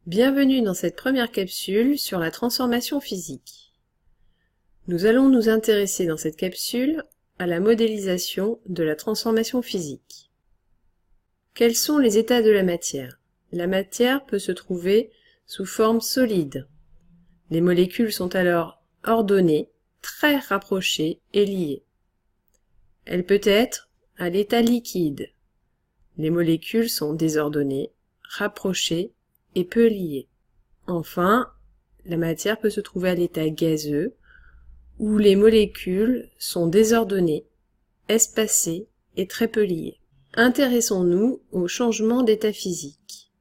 Bienvenue dans cette première capsule sur la transformation physique. Nous allons nous intéresser dans cette capsule à la modélisation de la transformation physique. Quels sont les états de la matière? La matière peut se trouver sous forme solide. Les molécules sont alors ordonnées, très rapprochées et liées. Elle peut être à l'état liquide. Les molécules sont désordonnées, rapprochées et peu liées. Enfin, la matière peut se trouver à l'état gazeux, où les molécules sont désordonnées, espacées et très peu liées. Intéressons-nous au changement d'état physique.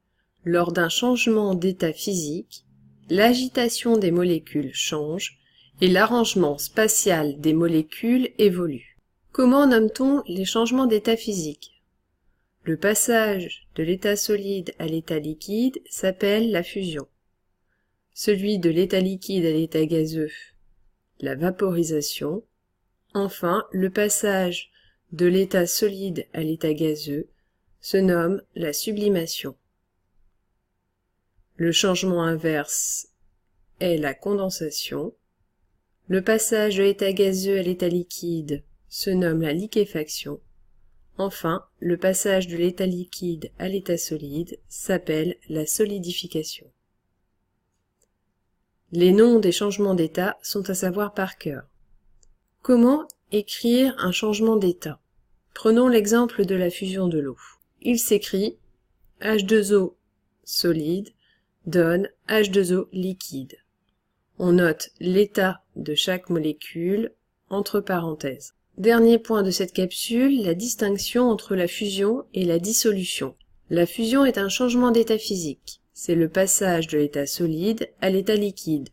Lors d'un changement d'état physique, l'agitation des molécules change et l'arrangement spatial des molécules évolue. Comment nomme-t-on les changements d'état physique? Le passage de l'état solide à l'état liquide s'appelle la fusion. Celui de l'état liquide à l'état gazeux, la vaporisation. Enfin, le passage de l'état solide à l'état gazeux se nomme la sublimation. Le changement inverse est la condensation. Le passage de l'état gazeux à l'état liquide se nomme la liquéfaction. Enfin, le passage de l'état liquide à l'état solide s'appelle la solidification. Les noms des changements d'état sont à savoir par cœur. Comment écrire un changement d'état? Prenons l'exemple de la fusion de l'eau. Il s'écrit H2O solide donne H2O liquide. On note l'état de chaque molécule entre parenthèses. Dernier point de cette capsule, la distinction entre la fusion et la dissolution. La fusion est un changement d'état physique. C'est le passage de l'état solide à l'état liquide.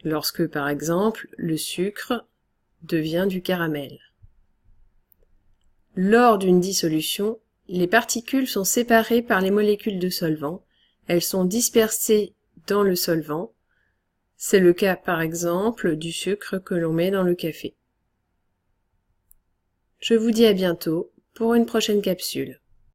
Lorsque, par exemple, le sucre devient du caramel. Lors d'une dissolution, les particules sont séparées par les molécules de solvant. Elles sont dispersées dans le solvant. C'est le cas, par exemple, du sucre que l'on met dans le café. Je vous dis à bientôt pour une prochaine capsule.